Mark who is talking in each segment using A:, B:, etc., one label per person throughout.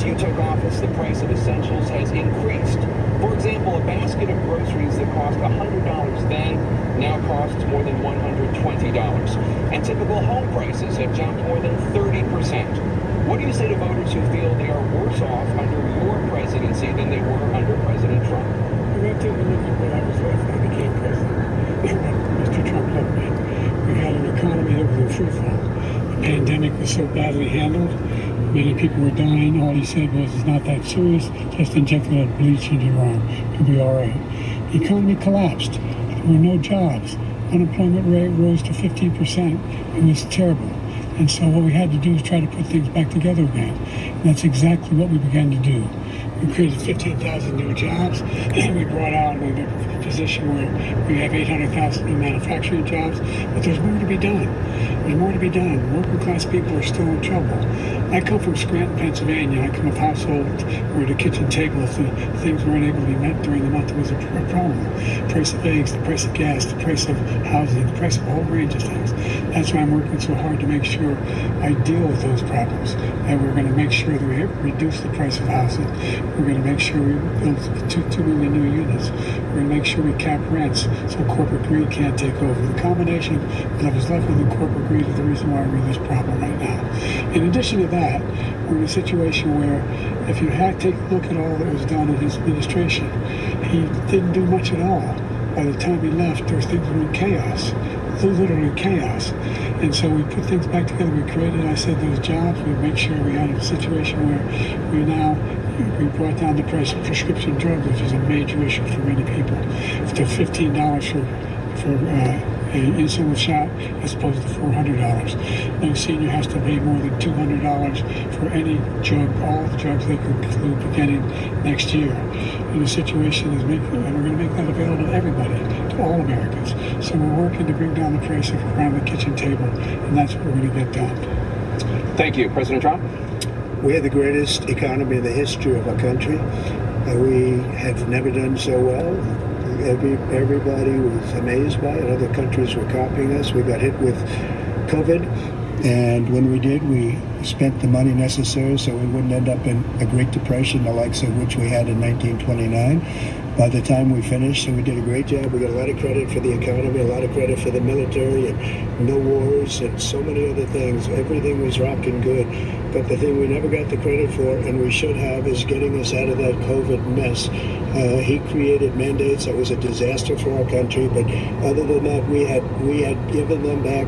A: you took office, the price of essentials has increased. For example, a basket of groceries that cost $100 then now costs more than $120. And typical home prices have jumped more than 30%. What do you say to voters who feel they are worse off under your presidency than they were under President Trump?
B: We have to look at what I was left when I became president. Mr. Trump left me. We had an economy that was in free fall. The pandemic was so badly handled. Many people were dying. All he said was, it's not that serious. Just inject a little bleach into your arm. You'll be all right. The economy collapsed. There were no jobs. Unemployment rate rose to 15%. It was terrible. And so what we had to do is try to put things back together again. And that's exactly what we began to do. We created 15,000 new jobs, and we brought out a position where we have 800,000 new manufacturing jobs, but there's more to be done. There's more to be done. Working class people are still in trouble. I come from Scranton, Pennsylvania. I come from a household where the kitchen table, if the things weren't able to be met during the month, it was a problem. The price of eggs, the price of gas, the price of housing, the price of a whole range of things. That's why I'm working so hard to make sure I deal with those problems. And we're going to make sure that we reduce the price of housing. We're going to make sure we build 2 million new units. We're going to make sure we cap rents so corporate greed can't take over. The combination of what is left with the corporate greed is the reason why we're in this problem right now. In addition to that, we're in a situation where if you take a look at all that was done in his administration, he didn't do much at all. By the time he left, things were in chaos. Literally chaos. And so we put things back together. We created, I said, those jobs. We made sure we had a situation where we brought down the price of prescription drugs, which is a major issue for many people, to $15 for an insulin shot as opposed to $400. No senior has to pay more than $200 for any drug, all the drugs they could include beginning next year. And the situation is and we're going to make that available to everybody, to all Americans. So we're working to bring down the price around the kitchen table, and that's what we're going to get done.
A: Thank you. President Trump?
C: We had the greatest economy in the history of our country. We have never done so well. Everybody was amazed by it. Other countries were copying us. We got hit with COVID, and when we did, we spent the money necessary so we wouldn't end up in a Great Depression, the likes of which we had in 1929. By the time we finished, so we did a great job. We got a lot of credit for the economy, a lot of credit for the military, and no wars, and so many other things. Everything was rocking good. But the thing we never got the credit for, and we should have, is getting us out of that COVID mess. He created mandates that was a disaster for our country. But other than that, we had given them back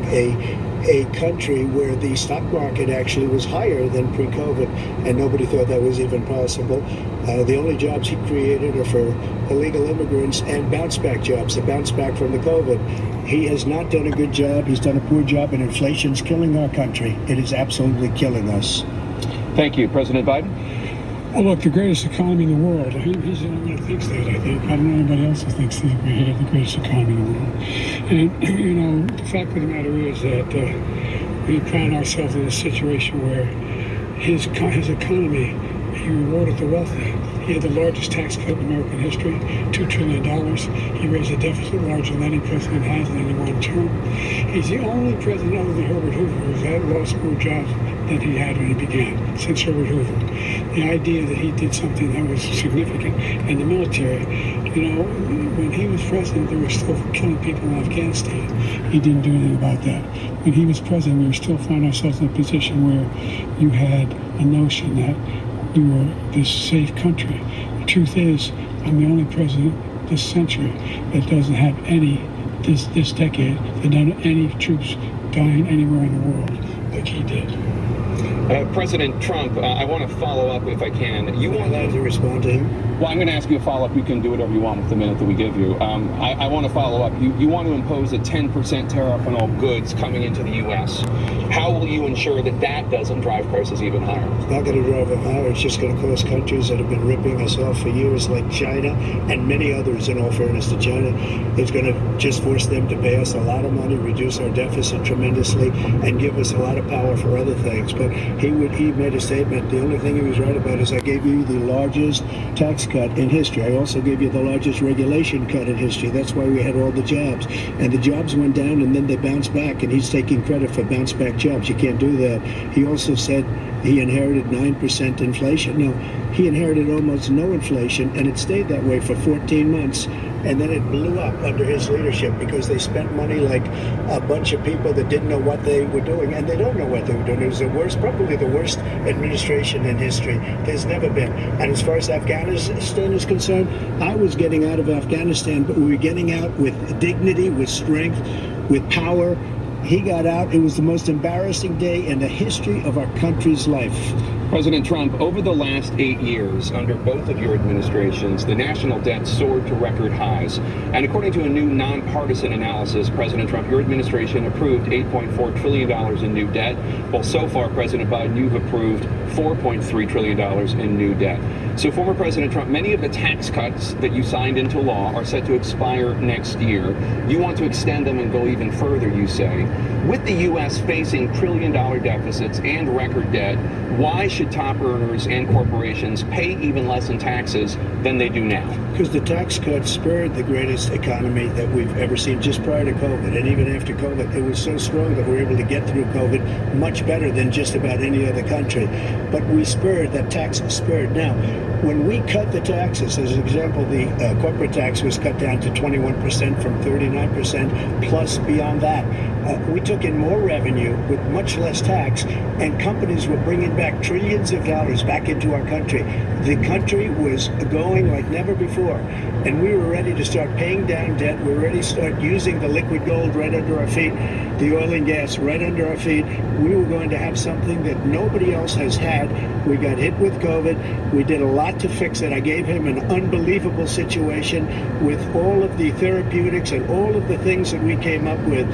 C: a country where the stock market actually was higher than pre-COVID, and nobody thought that was even possible. The only jobs he created are for illegal immigrants and bounce-back jobs, the bounce-back from the COVID. He has not done a good job. He's done a poor job, and inflation's killing our country. It is absolutely killing us.
A: Thank you. President Biden?
B: Well, look, the greatest economy in the world. He's the only one who thinks that, I think. I don't know anybody else who thinks that we have the greatest economy in the world. And, the fact of the matter is that we found ourselves in a situation where his economy, he rewarded the wealthy. He had the largest tax cut in American history, $2 trillion. He raised a deficit larger than any president has in any one term. He's the only president other than Herbert Hoover who's lost more jobs than he had when he began, since Herbert Hoover. The idea that he did something that was significant in the military, when he was president, they were still killing people in Afghanistan. He didn't do anything about that. When he was president, we were still finding ourselves in a position where you had a notion that we were this safe country. The truth is, I'm the only president this century that doesn't have this decade, that doesn't have any troops dying anywhere in the world like he did.
A: President Trump, I want to follow up if I can.
C: You want to respond to him?
A: Well, I'm going to ask you a follow-up. You can do whatever you want with the minute that we give you. I want to follow up. You want to impose a 10% tariff on all goods coming into the U.S. How will you ensure that that doesn't drive prices even higher?
C: It's not going to drive them higher. It's just going to cost countries that have been ripping us off for years, like China and many others, in all fairness to China. It's going to just force them to pay us a lot of money, reduce our deficit tremendously, and give us a lot of power for other things. But he made a statement. The only thing he was right about is I gave you the largest tax cut in history. I also gave you the largest regulation cut in history. That's why we had all the jobs. And the jobs went down and then they bounced back, and he's taking credit for bounce back jobs. You can't do that. He also said He inherited 9% inflation. No, he inherited almost no inflation, and it stayed that way for 14 months. And then it blew up under his leadership because they spent money like a bunch of people that didn't know what they were doing, and they don't know what they were doing. It was the worst, probably the worst administration in history. There's never been. And as far as Afghanistan is concerned, I was getting out of Afghanistan, but we were getting out with dignity, with strength, with power. He got out. It was the most embarrassing day in the history of our country's life.
A: President Trump, over the last 8 years, under both of your administrations, the national debt soared to record highs. And according to a new nonpartisan analysis, President Trump, your administration approved $8.4 trillion in new debt. Well, so far, President Biden, you've approved $4.3 trillion in new debt. So, former President Trump, many of the tax cuts that you signed into law are set to expire next year. You want to extend them and go even further, you say. With the U.S. facing trillion-dollar deficits and record debt, why should top earners and corporations pay even less in taxes than they do now?
C: Because the tax cuts spurred the greatest economy that we've ever seen just prior to COVID. And even after COVID, it was so strong that we were able to get through COVID much better than just about any other country. But we spurred, that tax spurred. Now, when we cut the taxes, as an example, the corporate tax was cut down to 21% from 39%, plus beyond that. We took in more revenue with much less tax, and companies were bringing back trillions of dollars back into our country. The country was going like never before, and we were ready to start paying down debt. We were ready to start using the liquid gold right under our feet, the oil and gas right under our feet. We were going to have something that nobody else has had. We got hit with COVID. We did a lot to fix it. I gave him an unbelievable situation with all of the therapeutics and all of the things that we came up with.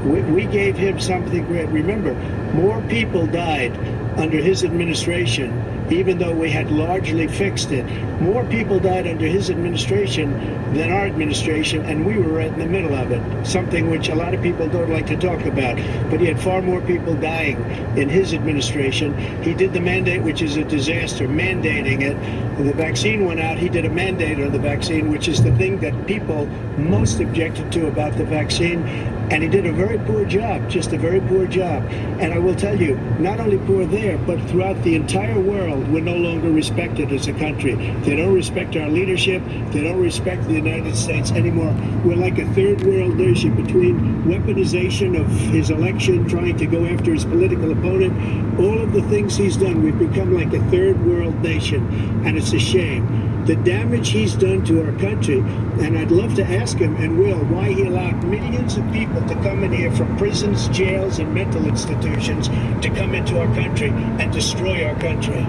C: We gave him something great. Remember, more people died under his administration, even though we had largely fixed it. More people died under his administration than our administration, and we were right in the middle of it, something which a lot of people don't like to talk about. But he had far more people dying in his administration. He did the mandate, which is a disaster, mandating it. The vaccine went out. He did a mandate on the vaccine, which is the thing that people most objected to about the vaccine. And he did a very poor job, just a very poor job. And I will tell you, not only poor there, but throughout the entire world, we're no longer respected as a country. They don't respect our leadership. They don't respect the United States anymore. We're like a third world nation between weaponization of his election, trying to go after his political opponent, all of the things he's done. We've become like a third world nation, and it's a shame. The damage he's done to our country, and I'd love to ask him, and will, why he allowed millions of people to come in here from prisons, jails, and mental institutions to come into our country and destroy our country.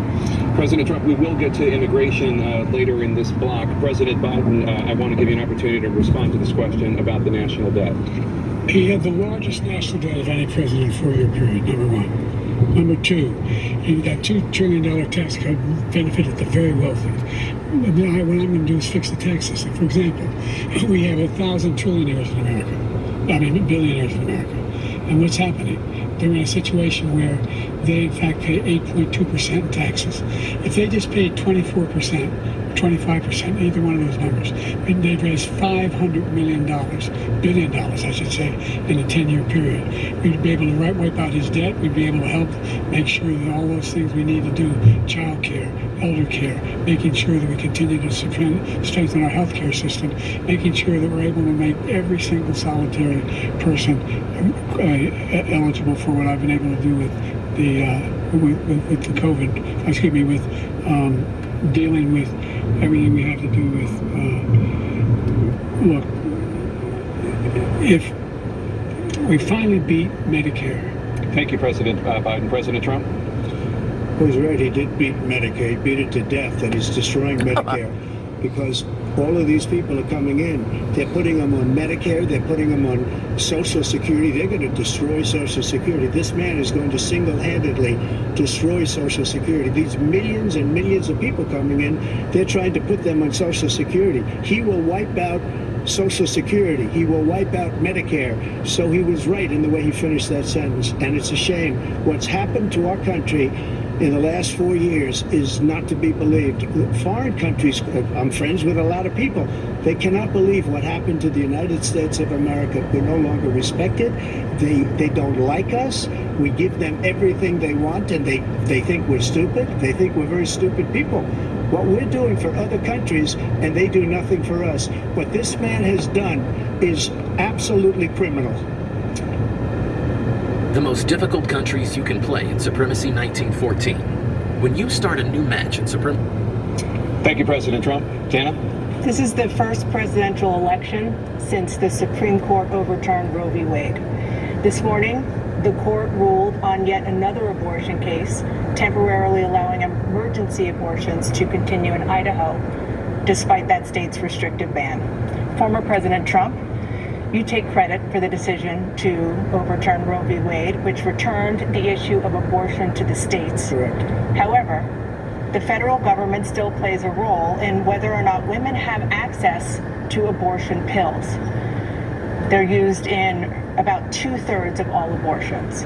A: President Trump, we will get to immigration later in this block. President Biden, I want to give you an opportunity to respond to this question about the national debt.
B: He had the largest national debt of any president in a 4-year period, number one. Number two, that $2 trillion tax cut benefited the very wealthy. What I'm going to do is fix the tax system. For example, we have 1,000 trillionaires in America. I mean, billionaires in America. And what's happening? They're in a situation where they, in fact, pay 8.2% in taxes. If they just paid 24%, 25%, either one of those numbers, they'd raise $500 billion, I should say, in a 10-year period. We'd be able to wipe out his debt. We'd be able to help make sure that all those things we need to do, child care, elder care, making sure that we continue to strengthen our health care system, making sure that we're able to make every single solitary person eligible for what I've been able to do with the COVID, with dealing with everything we have to do with, look, if we finally beat Medicare.
A: Thank you, President Biden. President Trump?
C: He's right, he did beat Medicare. He beat it to death, and he's destroying Medicare because all of these people are coming in. They're putting them on Medicare. They're putting them on Social Security. They're going to destroy Social Security. This man is going to single-handedly destroy Social Security. These millions and millions of people coming in, they're trying to put them on Social Security. He will wipe out Social Security. He will wipe out Medicare. So he was right in the way he finished that sentence. And it's a shame. What's happened to our country in the last 4 years is not to be believed. Foreign countries, I'm friends with a lot of people, they cannot believe what happened to the United States of America. We're no longer respected. They don't like us. We give them everything they want, and they think we're stupid. They think we're very stupid people. What we're doing for other countries, and they do nothing for us. What this man has done is absolutely criminal.
D: The most difficult countries you can play in Supremacy 1914. When you start a new match in Supremacy.
A: Thank you, President Trump. Tana?
E: This is the first presidential election since the Supreme Court overturned Roe v. Wade. This morning, the court ruled on yet another abortion case, temporarily allowing emergency abortions to continue in Idaho, despite that state's restrictive ban. Former President Trump, you take credit for the decision to overturn Roe v. Wade, which returned the issue of abortion to the states.
C: Correct.
E: However, the federal government still plays a role in whether or not women have access to abortion pills. They're used in about 2/3 of all abortions.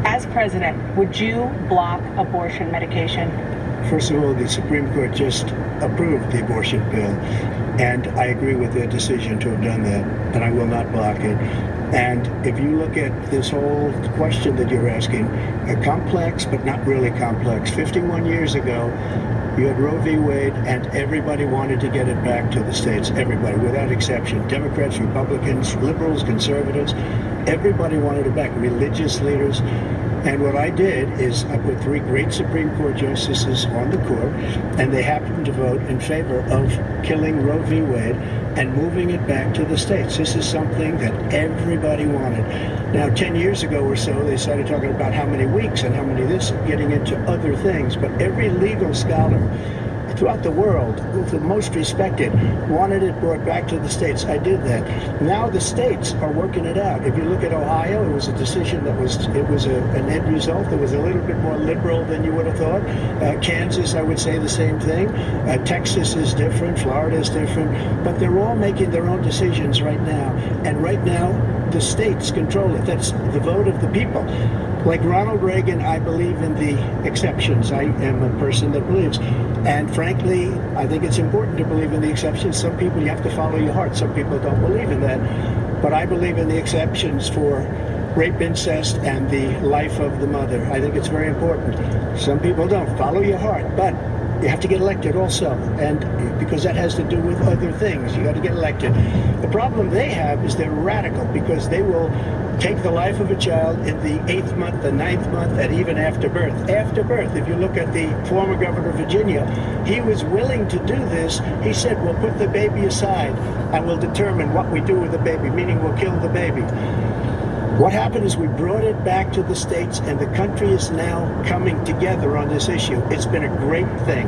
E: As president, would you block abortion medication?
C: First of all, the Supreme Court just approved the abortion bill, and I agree with their decision to have done that, and I will not block it. And if you look at this whole question that you're asking, complex but not really complex. 51 years ago, you had Roe v. Wade, and everybody wanted to get it back to the states. Everybody, without exception. Democrats, Republicans, liberals, conservatives, everybody wanted it back. Religious leaders. And what I did is I put 3 great Supreme Court justices on the court, and they happened to vote in favor of killing Roe v. Wade and moving it back to the states. This is something that everybody wanted. Now, 10 years ago or so, they started talking about how many weeks and how many this, getting into other things. But every legal scholar throughout the world, the most respected, wanted it brought back to the states. I did that. Now the states are working it out. If you look at Ohio, it was a decision that an end result that was a little bit more liberal than you would have thought. Kansas, I would say the same thing. Texas is different. Florida is different. But they're all making their own decisions right now. And right now, the states control it. That's the vote of the people. Like Ronald Reagan, I believe in the exceptions. I am a person that believes. And frankly, I think it's important to believe in the exceptions. Some people, you have to follow your heart. Some people don't believe in that. But I believe in the exceptions for rape, incest, and the life of the mother. I think it's very important. Some people don't. Follow your heart. But you have to get elected also, and because that has to do with other things. You got to get elected. The problem they have is they're radical, because they will take the life of a child in the 8th month, the 9th month, and even after birth. After birth, if you look at the former governor of Virginia, he was willing to do this. He said, we'll put the baby aside and we'll determine what we do with the baby, meaning we'll kill the baby. What happened is we brought it back to the states, and the country is now coming together on this issue. It's been a great thing.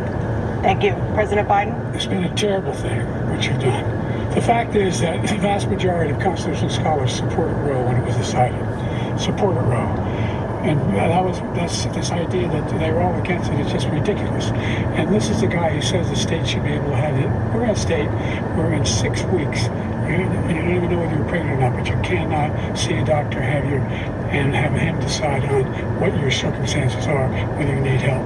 E: Thank you. President Biden?
B: It's been a terrible thing, what you've done. The fact is that the vast majority of constitutional scholars supported Roe when it was decided. Supported Roe. And that's this idea that they were all against it. It's just ridiculous. And this is the guy who says the state should be able to have it. We're in a state where in 6 weeks, you don't even know whether you're pregnant or not, but you cannot see a doctor, and have him decide on what your circumstances are, whether you need help.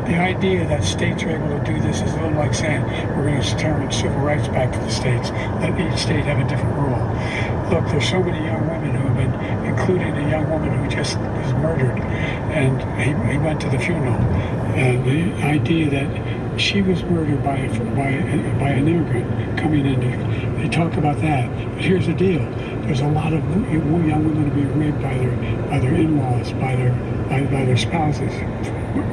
B: The idea that states are able to do this is a little like saying we're going to turn civil rights back to the states, let each state have a different rule. Look, there's so many young women who have been, including a young woman who just was murdered, and he went to the funeral. And the idea that she was murdered by an immigrant coming in. They talk about that. But here's the deal. There's a lot of young women being raped by their in-laws, by their spouses,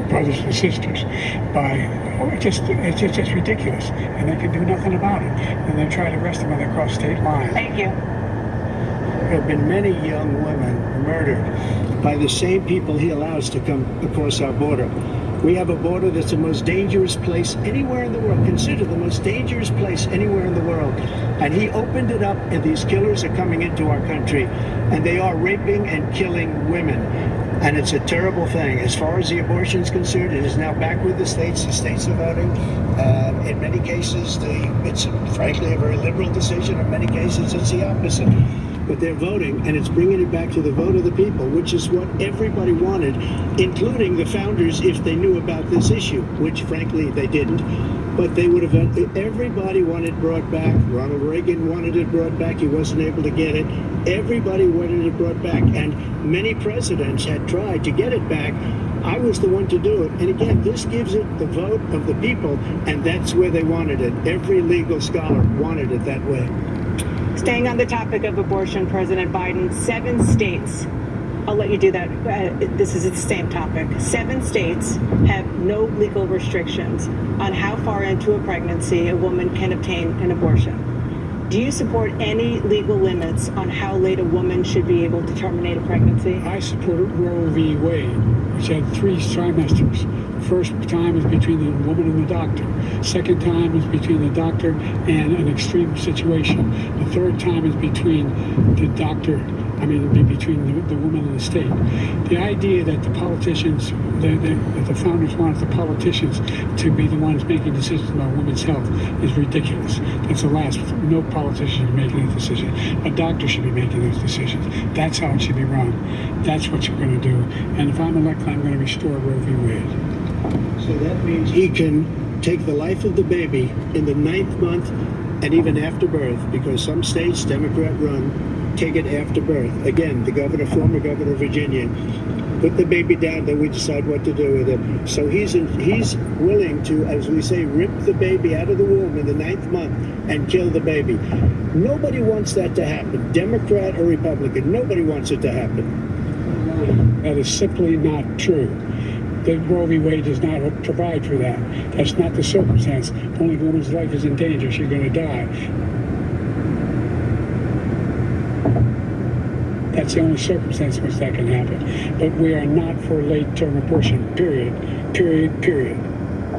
B: brothers and sisters. It's just ridiculous. And they can do nothing about it. And they try to arrest them when they cross state lines.
E: Thank you.
C: There have been many young women murdered by the same people he allows to come across our border. We have a border that's the most dangerous place anywhere in the world, considered the most dangerous place anywhere in the world. And he opened it up, and these killers are coming into our country, and they are raping and killing women. And it's a terrible thing. As far as the abortion is concerned, it is now back with the states. The states are voting. In many cases, it's frankly a very liberal decision. In many cases, it's the opposite. but they're voting, and it's bringing it back to the vote of the people, which is what everybody wanted, including the founders if they knew about this issue, which frankly they didn't. But they would have, everybody wanted brought back. Ronald Reagan wanted it brought back. He wasn't able to get it. Everybody wanted it brought back, and many presidents had tried to get it back. I was the one to do it. And again, this gives it the vote of the people, and that's where they wanted it. Every legal scholar wanted it that way.
E: Staying on the topic of abortion, President Biden, 7 states, I'll let you do that. This is the same topic. 7 states have no legal restrictions on how far into a pregnancy a woman can obtain an abortion. Do you support any legal limits on how late a woman should be able to terminate a pregnancy?
B: I support Roe v. Wade, which had 3 trimesters. The first time is between the woman and the doctor. Second time is between the doctor and an extreme situation. The third time is between the doctor, between the woman and the state. The idea that the politicians, that the founders wanted the politicians to be the ones making decisions about women's health is ridiculous. That's the last. No politician should be making a decision. A doctor should be making those decisions. That's how it should be run. That's what you're going to do. And if I'm elected, I'm going to restore Roe v. Wade.
C: So that means he can take the life of the baby in the 9th month and even after birth, because some states, Democrat run, take it after birth. Again, the former governor of Virginia, put the baby down, then we decide what to do with it. So he's willing to, as we say, rip the baby out of the womb in the 9th month and kill the baby. Nobody wants that to happen, Democrat or Republican. Nobody wants it to happen.
B: That is simply not true. The Roe v. Wade does not provide for that. That's not the circumstance. Only if a woman's life is in danger, she's going to die. That's the only circumstance in which that can happen. But we are not for late-term abortion, period.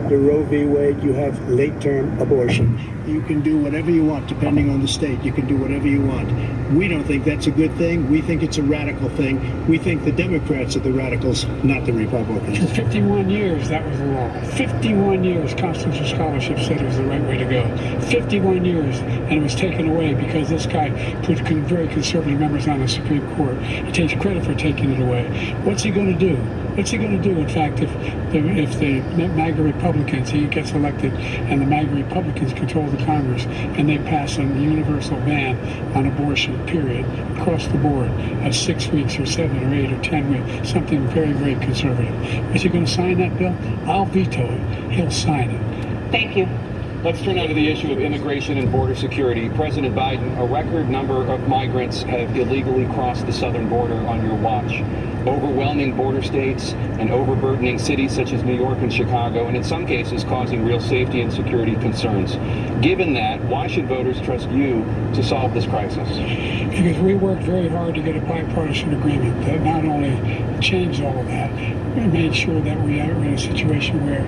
B: The
C: Roe v. Wade, you have late-term abortion. You can do whatever you want, depending on the state. You can do whatever you want. We don't think that's a good thing. We think it's a radical thing. We think the Democrats are the radicals, not the Republicans.
B: For 51 years, that was the law. 51 years, constitutional scholarship said it was the right way to go. 51 years, and it was taken away because this guy put very conservative members on the Supreme Court. He takes credit for taking it away. What's he going to do? What's he going to do, in fact, if the MAGA Republicans, he gets elected, and the MAGA Republicans control the Congress, and they pass a universal ban on abortion, period, across the board, at 6 weeks or 7 or 8 or 10 weeks, something very, very conservative. Is he going to sign that bill? I'll veto it. He'll sign it.
E: Thank you.
A: Let's turn now to the issue of immigration and border security. President Biden, a record number of migrants have illegally crossed the southern border on your watch. Overwhelming border states and overburdening cities such as New York and Chicago, and in some cases causing real safety and security concerns. Given that, why should voters trust you to solve this crisis?
B: Because we worked very hard to get a bipartisan agreement that not only changed all of that, we made sure that we are in a situation where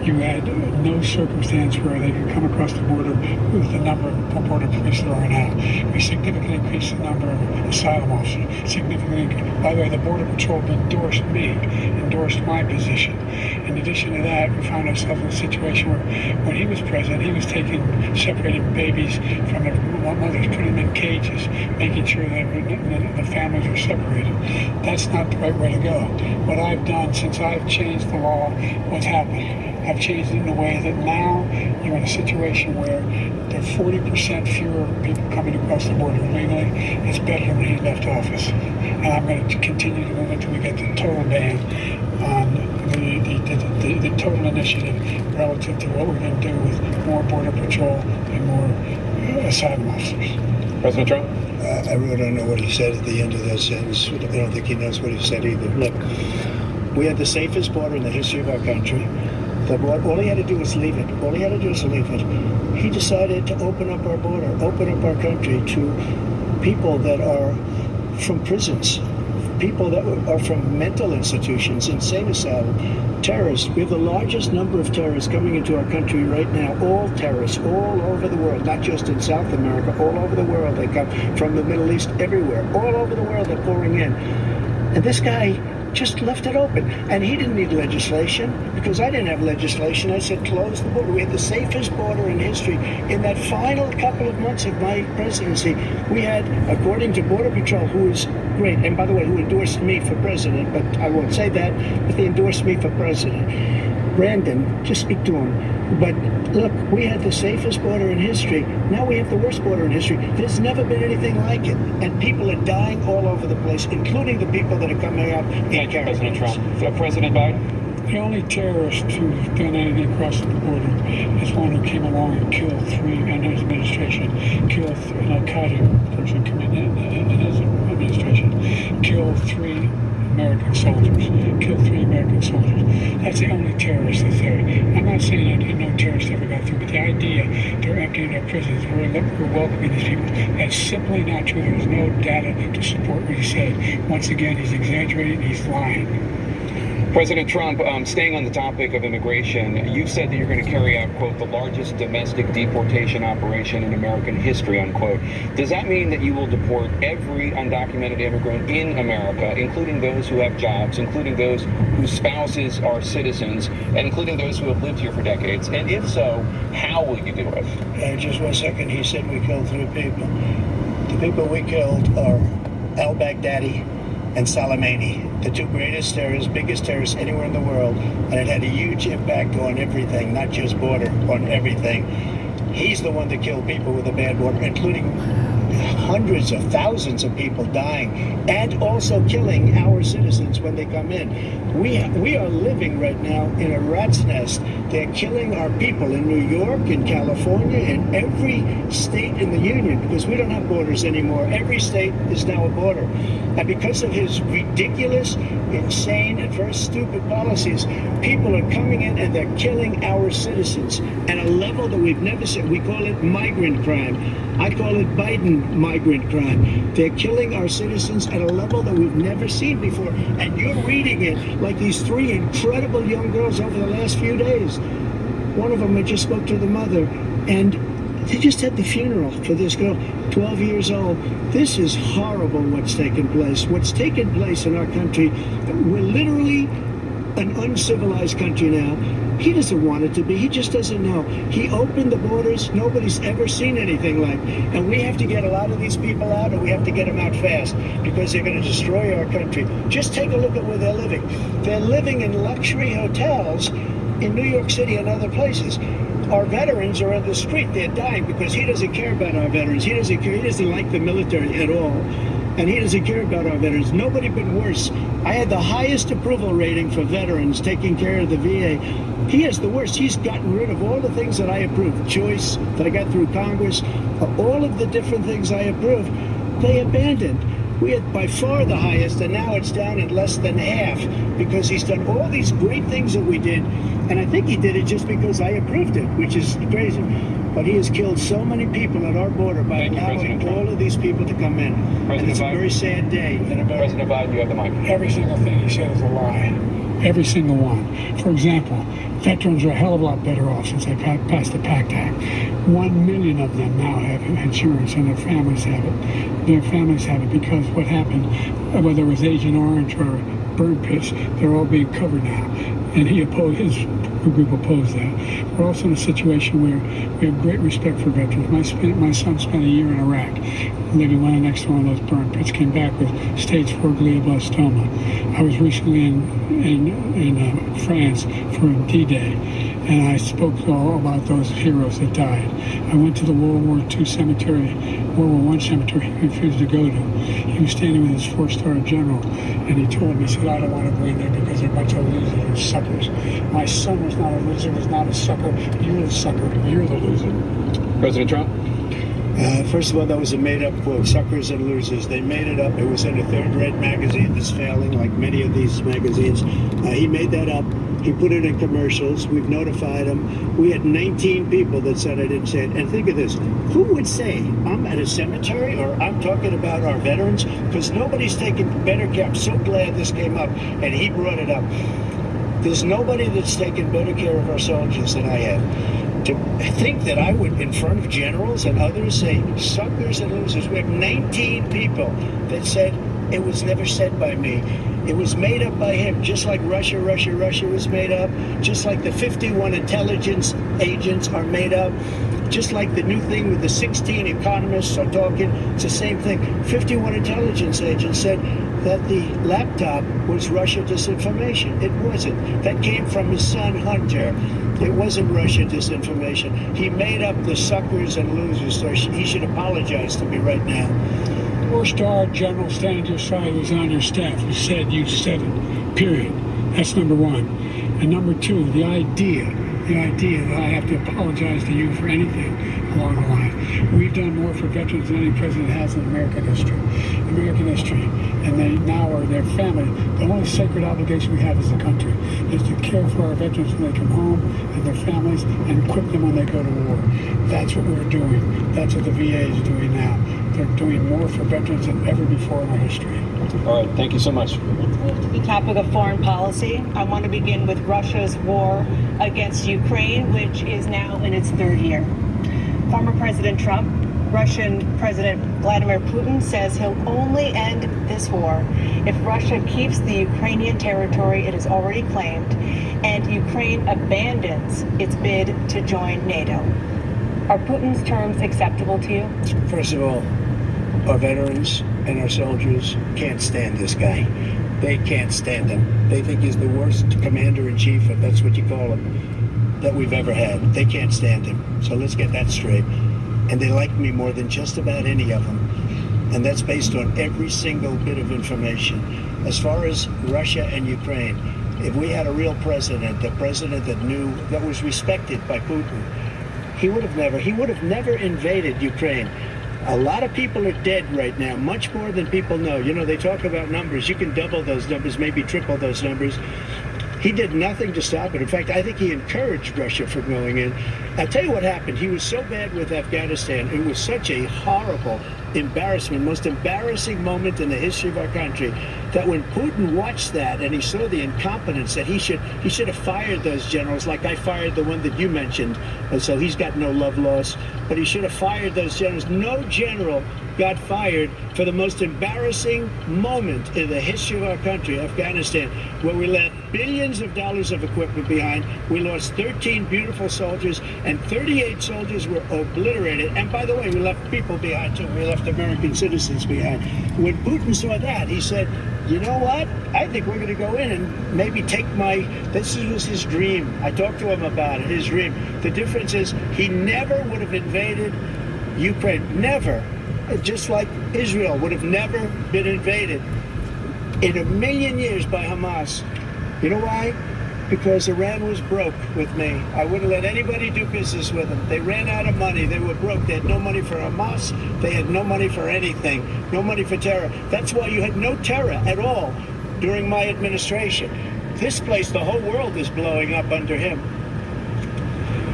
B: you had no circumstance where they could come across the border with the number of border police there are now. We significantly increased the number of asylum officers. Significantly, by the way, the Border Patrol endorsed my position. In addition to that, we found ourselves in a situation where when he was president, he was separating babies from their mothers, putting them in cages, making sure that the families were separated. That's not the right way to go. What I've done since I've changed the law, what's happened? I've changed it in a way that now you're in a situation where there are 40% fewer people coming across the border illegally. It's better than when he left office. And I'm going to continue to move until we get the total ban on the total initiative relative to what we're going to do with more Border Patrol and more asylum officers.
A: President Trump?
C: I really don't know what he said at the end of that sentence. I don't think he knows what he said either. Look, we had the safest border in the history of our country. All he had to do was leave it. All he had to do was leave it. He decided to open up our border, open up our country to people that are from prisons, people that are from mental institutions, insane asylum, terrorists. We have the largest number of terrorists coming into our country right now, all terrorists, all over the world, not just in South America, all over the world. They come from the Middle East, everywhere, all over the world they're pouring in. And this guy just left it open. And he didn't need legislation because I didn't have legislation. I said close the border. We had the safest border in history. In that final couple of months of my presidency, we had, according to Border Patrol, who is great, and by the way, who endorsed me for president, but I won't say that, but they endorsed me for president. Brandon, just speak to him. But look, we had the safest border in history. Now we have the worst border in history. There's never been anything like it. And people are dying all over the place, including the people that are coming up in
A: Thank you, President
C: caravans.
A: Trump. President Biden?
B: The only terrorist who's done anything across the border is one who came along and killed three, in his administration, killed an Al-Qaeda person coming in his administration, killed three American soldiers, killed three American soldiers. That's the only terrorist that's there. I'm not saying that no terrorist ever got through, but the idea they're emptying their prisons, we're welcoming these people, that's simply not true. There's no data to support what he said. Once again, he's exaggerating, he's lying.
A: President Trump, staying on the topic of immigration, you've said that you're going to carry out, quote, the largest domestic deportation operation in American history, unquote. Does that mean that you will deport every undocumented immigrant in America, including those who have jobs, including those whose spouses are citizens, and including those who have lived here for decades? And if so, how will you do it?
C: Just 1 second, he said we killed three people. The people we killed are al-Baghdadi and Soleimani, the two greatest terrorists, biggest terrorists anywhere in the world, and it had a huge impact on everything, not just border, on everything. He's the one that killed people with a bad border, including hundreds of thousands of people dying, and also killing our citizens when they come in. We are living right now in a rat's nest. They're killing our people in New York, in California, in every state in the union, because we don't have borders anymore. Every state is now a border. And because of his ridiculous, insane, and very stupid policies, people are coming in and they're killing our citizens at a level that we've never seen. We call it migrant crime. I call it Biden migrant crime. They're killing our citizens at a level that we've never seen before. And you're reading it like these three incredible young girls over the last few days. One of them, I just spoke to the mother, and they just had the funeral for this girl, 12 years old. This is horrible what's taken place. What's taken place in our country, we're literally an uncivilized country now. He doesn't want it to be. He just doesn't know. He opened the borders. Nobody's ever seen anything like. And we have to get a lot of these people out, and we have to get them out fast, because they're going to destroy our country. Just take a look at where they're living. They're living in luxury hotels in New York City and other places. Our veterans are on the street. They're dying because he doesn't care about our veterans. He doesn't care. He doesn't like the military at all. And he doesn't care about our veterans. Nobody but worse. I had the highest approval rating for veterans taking care of the VA. He has the worst. He's gotten rid of all the things that I approved. Choice that I got through Congress. All of the different things I approved, they abandoned. We had by far the highest, and now it's down at less than half, because he's done all these great things that we did. And I think he did it just because I approved it, which is crazy. But he has killed so many people at our border by allowing all of these people to come in. And it's a very sad day.
A: President Biden, you have the mic.
B: Every single thing he said is a lie. Every single one. For example, veterans are a hell of a lot better off since they passed the PACT Act. 1 million of them now have insurance, and their families have it. Their families have it because what happened, whether it was Agent Orange or burn pits, they're all being covered now. And his group opposed that. We're also in a situation where we have great respect for veterans. My son spent a year in Iraq, living right next to one of those burn pits, came back with stage 4 glioblastoma. I was recently in France for D-Day, and I spoke all about those heroes that died. I went to the World War II cemetery, World War I cemetery he refused to go to. He was standing with his 4-star general, and he told me, he said, I don't want to go in there because they're a bunch of losers and suckers. My son was not a loser, was not a sucker. You're the sucker. You're the loser.
A: President Trump?
C: First of all, that was a made-up quote, suckers and losers. They made it up. It was in a third-rate magazine that's failing, like many of these magazines. He made that up. He put it in commercials. We've notified him. We had 19 people that said I didn't say it. And think of this. Who would say I'm at a cemetery or I'm talking about our veterans? Because nobody's taken better care. I'm so glad this came up, and he brought it up. There's nobody that's taken better care of our soldiers than I have. To think that I would, in front of generals and others, say suckers and losers. We have 19 people that said It was never said by me. It was made up by him, just like Russia was made up, just like the 51 intelligence agents are made up, just like the new thing with the 16 economists are talking. It's the same thing. 51 intelligence agents said that the laptop was Russia disinformation. It wasn't. That came from his son, Hunter. It wasn't Russia disinformation. He made up the suckers and losers, so he should apologize to me right now.
B: Four-star general standing to your side who's on your staff who said you said it, period. That's number one. And number two, the idea that I have to apologize to you for anything along the line. We've done more for veterans than any president has in American history. And they now are their family. The only sacred obligation we have as a country is to care for our veterans when they come home and their families and equip them when they go to war. That's what we're doing. That's what the VA is doing now. They're doing more for veterans than ever before in our history.
F: All right, thank you so much.
E: Let's move to the topic of foreign policy. I want to begin with Russia's war against Ukraine, which is now in its third year. Former President Trump, Russian President Vladimir Putin says he'll only end this war if Russia keeps the Ukrainian territory it has already claimed and Ukraine abandons its bid to join NATO. Are Putin's terms acceptable to you?
C: First of all, our veterans and our soldiers can't stand this guy. They can't stand him. They think he's the worst commander-in-chief, if that's what you call him, that we've ever had. They can't stand him. So let's get that straight. And they like me more than just about any of them. And that's based on every single bit of information. As far as Russia and Ukraine, if we had a real president, a president that knew, that was respected by Putin, he would have never invaded Ukraine. A lot of people are dead right now, much more than people know. You know, they talk about numbers. You can double those numbers, maybe triple those numbers. He did nothing to stop it. In fact, I think he encouraged Russia from going in. I'll tell you what happened. He was so bad with Afghanistan. It was such a horrible embarrassment, most embarrassing moment in the history of our country, that when Putin watched that and he saw the incompetence, that he should have fired those generals, like I fired the one that you mentioned. So he's got no love lost, but he should have fired those generals. No general got fired for the most embarrassing moment in the history of our country, Afghanistan, where we left billions of dollars of equipment behind. We lost 13 beautiful soldiers, and 38 soldiers were obliterated. And by the way, we left people behind too. We left American citizens behind. When Putin saw that, he said, you know what? I think we're going to go in and maybe take this was his dream. I talked to him about it, his dream. The difference is he never would have invaded Ukraine. Never. Just like Israel would have never been invaded in a million years by Hamas. You know why? Because Iran was broke with me. I wouldn't let anybody do business with them. They ran out of money. They were broke. They had no money for Hamas. They had no money for anything. No money for terror. That's why you had no terror at all during my administration. This place, the whole world is blowing up under him.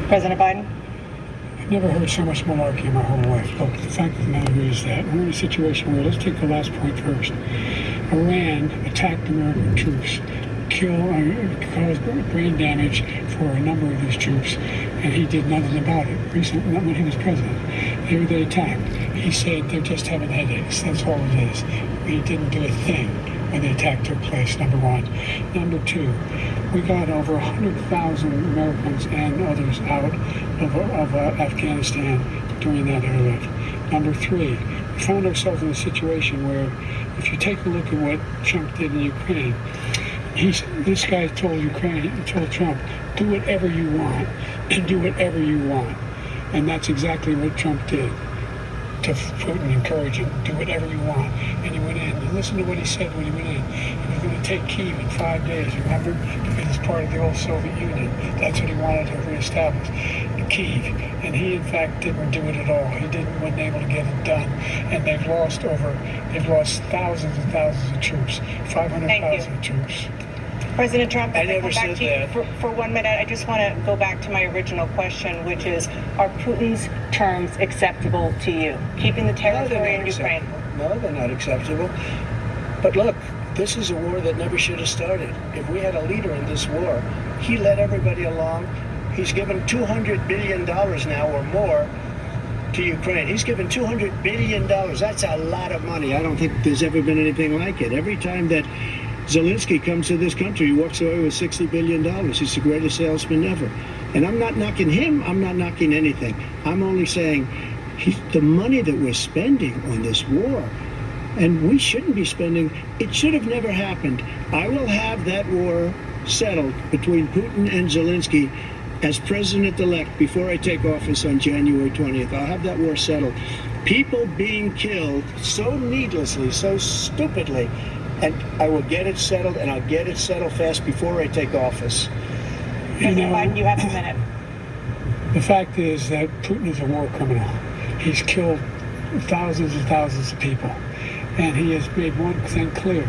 E: President Biden?
B: I've never heard so much malarkey in my whole life. Look, the fact of the matter is that we're in a situation where, let's take the last point first. Iran attacked American troops, caused brain damage for a number of these troops, and he did nothing about it. Recently, when he was president, they attacked. He said they're just having headaches. That's all it is. He didn't do a thing when the attack took place, number one. Number two, we got over 100,000 Americans and others out of Afghanistan during that airlift. Number three, we found ourselves in a situation where, if you take a look at what Trump did in Ukraine, this guy told Trump, do whatever you want and do whatever you want. And that's exactly what Trump did to Putin, encourage him, do whatever you want. And he went in. And listen to what he said when he went in. He was going to take Kyiv in 5 days, remember? Because it's part of the old Soviet Union. That's what he wanted to reestablish, Kyiv. And he, in fact, didn't do it at all. He wasn't able to get it done. And they've lost thousands and thousands of troops, 500,000 troops.
E: President Trump,
C: I
E: if
C: never
E: come back
C: said
E: to you
C: that.
E: for 1 minute, I just want to go back to my original question, which is, are Putin's terms acceptable to you? Keeping the territory in Ukraine?
C: No, they're not acceptable. But look, this is a war that never should have started. If we had a leader in this war, he led everybody along. He's given $200 billion now or more to Ukraine. He's given $200 billion. That's a lot of money. I don't think there's ever been anything like it. Every time that Zelensky comes to this country, he walks away with $60 billion. He's the greatest salesman ever. And I'm not knocking him. I'm not knocking anything. I'm only saying the money that we're spending on this war, and we shouldn't be spending, it should have never happened. I will have that war settled between Putin and Zelensky as president-elect before I take office on January 20th. I'll have that war settled. People being killed so needlessly, so stupidly, and I will get it settled, and I'll get it settled fast before I take office.
E: President Biden, you have a minute.
B: The fact is that Putin is a war criminal. He's killed thousands and thousands of people. And he has made one thing clear.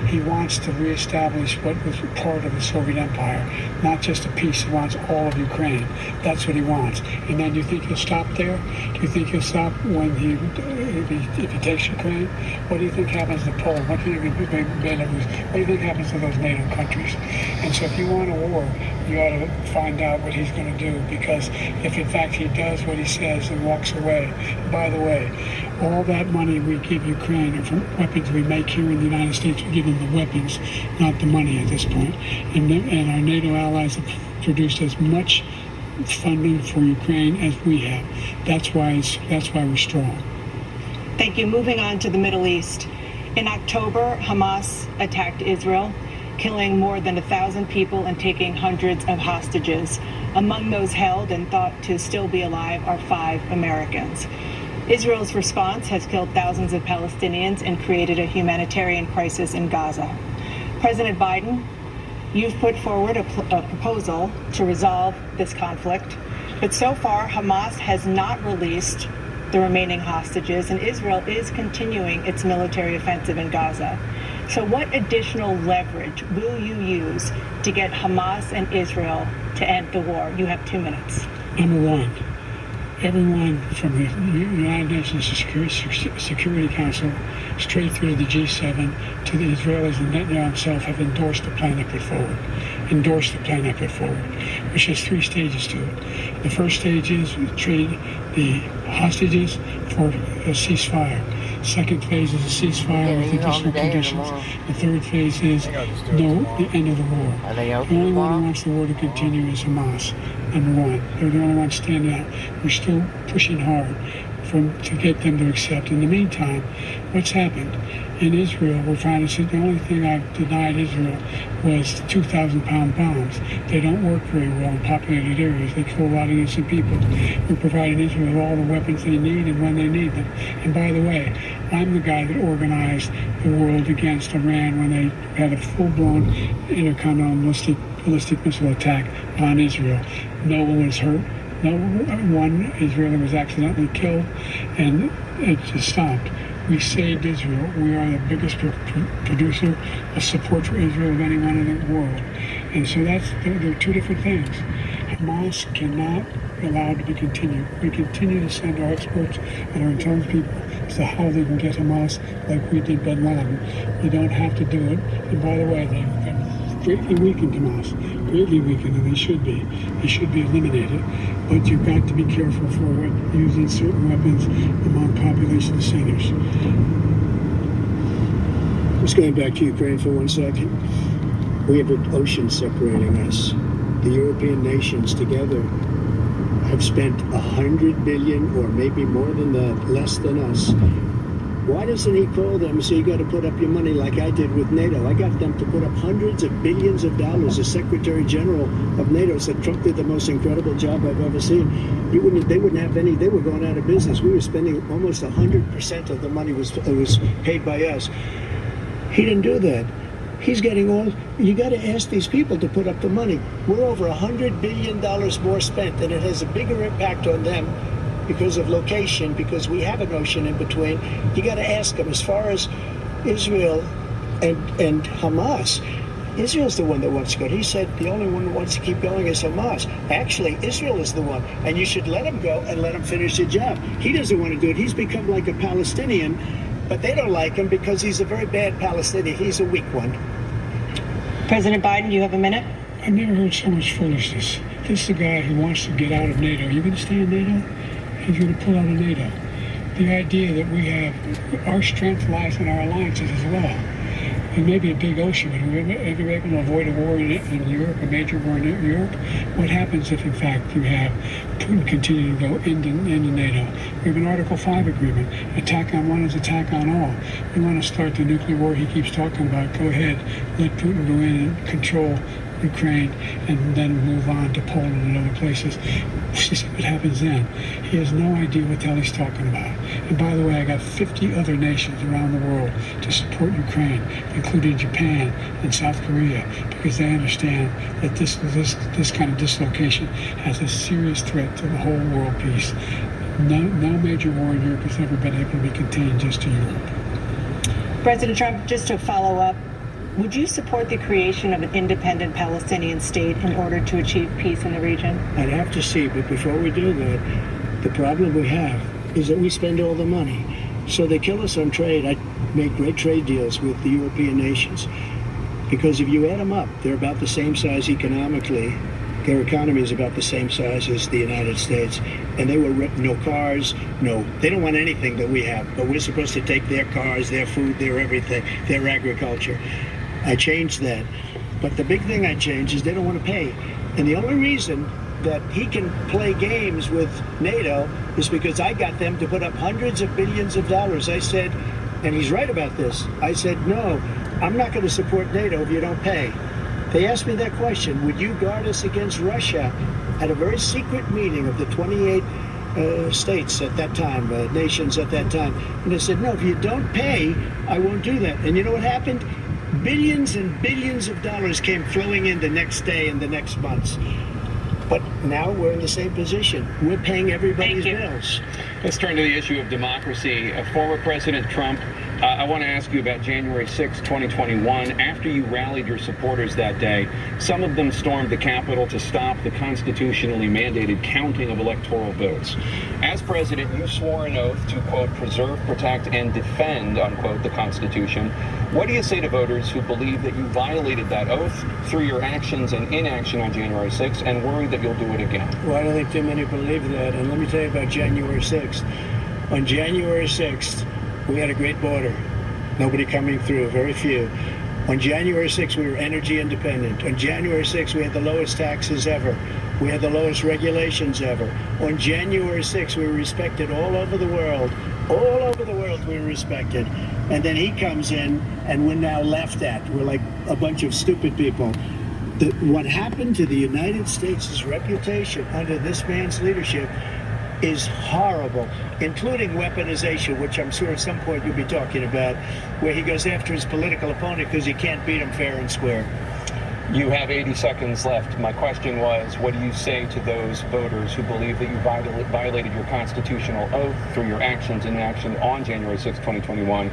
B: He wants to reestablish what was part of the Soviet Empire, not just a piece. He wants all of Ukraine. That's what he wants. And then you think he'll stop there? Do you think he'll stop when if he takes Ukraine? What do you think happens to Poland? What do you think Belarus? What do you think happens to those NATO countries? And so if you want a war, you ought to find out what he's going to do, because if in fact he does what he says and walks away, by the way, all that money we give Ukraine are from weapons we make here in the United States. We give them the weapons, not the money at this point. And our NATO allies have produced as much funding for Ukraine as we have. That's why we're strong.
E: Thank you. Moving on to the Middle East. In October, Hamas attacked Israel, killing more than 1,000 people and taking hundreds of hostages. Among those held and thought to still be alive are 5 Americans. Israel's response has killed thousands of Palestinians and created a humanitarian crisis in Gaza. President Biden, you've put forward a proposal to resolve this conflict, but so far Hamas has not released the remaining hostages, and Israel is continuing its military offensive in Gaza. So what additional leverage will you use to get Hamas and Israel to end the war? You have 2 minutes.
B: Number one, everyone from the United Nations Security Council straight through to the G7 to the Israelis and Netanyahu himself have endorsed the plan I put forward. Which has 3 stages to it. The first stage is trade the hostages for a ceasefire. Second phase is a ceasefire with additional conditions. The third phase is the end of the war. The only one who wants the war to continue is Hamas. Number one, they're the only ones standing out. We're still pushing hard to get them to accept. In the meantime, what's happened? In Israel, we're trying to say the only thing I've denied Israel was 2,000-pound bombs. They don't work very well in populated areas. They kill a lot of innocent people. We're providing Israel with all the weapons they need and when they need them. And by the way, I'm the guy that organized the world against Iran when they had a full-blown intercontinental ballistic missile attack on Israel. No one was hurt. No one Israeli was accidentally killed, and it just stopped. We saved Israel. We are the biggest producer of support for Israel of anyone in the world. And so there are 2 different things. Hamas cannot be allowed to be continued. We continue to send our experts and our intelligence people as to how they can get Hamas like we did bin Laden. You don't have to do it. And by the way, they've greatly weakened Hamas, and they should be. They should be eliminated. But you've got to be careful for using certain weapons among population centers.
C: Just going back to Ukraine for 1 second. We have an ocean separating us. The European nations together have spent $100 billion, or maybe more than that, less than us. Why doesn't he call them and say, you got to put up your money like I did with NATO? I got them to put up hundreds of billions of dollars. The Secretary General of NATO said Trump did the most incredible job I've ever seen. They wouldn't have any. They were going out of business. We were spending almost 100% of the money was paid by us. He didn't do that. He's getting all. You got to ask these people to put up the money. We're over $100 billion more spent, and it has a bigger impact on them because of location, because we have an ocean in between. You got to ask them. As far as Israel and Hamas, Israel's the one that wants to go. He said the only one who wants to keep going is Hamas. Actually, Israel is the one, and you should let him go and let him finish the job. He doesn't want to do it. He's become like a Palestinian, but they don't like him because he's a very bad Palestinian. He's a weak one.
E: President Biden, you have a minute.
B: I've never heard so much foolishness. This is the guy who wants to get out of NATO. Are you going to stay in NATO? he's going to pull out of NATO. The idea that we have our strength lies in our alliances as well. It may be a big ocean, but if we're able to avoid a war in Europe, a major war in Europe, what happens if, in fact, you have Putin continue to go into NATO? We have an Article 5 agreement. Attack on one is attack on all. We want to start the nuclear war he keeps talking about. Go ahead, let Putin go in and control Ukraine and then move on to Poland and other places. See what happens then. He has no idea what the hell he's talking about. And by the way, I got 50 other nations around the world to support Ukraine, including Japan and South Korea, because they understand that this kind of dislocation has a serious threat to the whole world peace. No major war in Europe has ever been able to be contained just to Europe.
E: President Trump, just to follow up, would you support the creation of an independent Palestinian state in order to achieve peace in the region?
C: I'd have to see, but before we do that, the problem we have is that we spend all the money. So they kill us on trade. I make great trade deals with the European nations because if you add them up, they're about the same size economically. Their economy is about the same size as the United States. And they were no cars, they don't want anything that we have. But we're supposed to take their cars, their food, their everything, their agriculture. I changed that. But the big thing I changed is they don't want to pay. And the only reason that he can play games with NATO is because I got them to put up hundreds of billions of dollars. I said, and he's right about this, I said, no, I'm not going to support NATO if you don't pay. They asked me that question, would you guard us against Russia? At a very secret meeting of the 28 states at that time, nations at that time. And they said, no, if you don't pay, I won't do that. And you know what happened? Billions and billions of dollars came flowing in the next day and the next months. But now we're in the same position. We're paying everybody's bills.
A: Let's turn to the issue of democracy. Former President Trump, I want to ask you about January 6, 2021. After you rallied your supporters that day, some of them stormed the Capitol to stop the constitutionally mandated counting of electoral votes. As president, you swore an oath to, quote, preserve, protect, and defend, unquote, the Constitution. What do you say to voters who believe that you violated that oath through your actions and inaction on January 6th and worry that you'll do it again?
C: Well, I don't think too many believe that. And let me tell you about January 6th. On January 6th, we had a great border. Nobody coming through, very few. On January 6th, we were energy independent. On January 6th, we had the lowest taxes ever. We had the lowest regulations ever. On January 6th, we were respected all over the world. All over the world, we were respected. And then he comes in, and we're now laughed at. We're like a bunch of stupid people. What happened to the United States' reputation under this man's leadership is horrible, including weaponization, which I'm sure at some point you'll be talking about, where he goes after his political opponent because he can't beat him fair and square.
A: You have 80 seconds left. My question was, what do you say to those voters who believe that you violated your constitutional oath through your actions and inaction on January 6, 2021?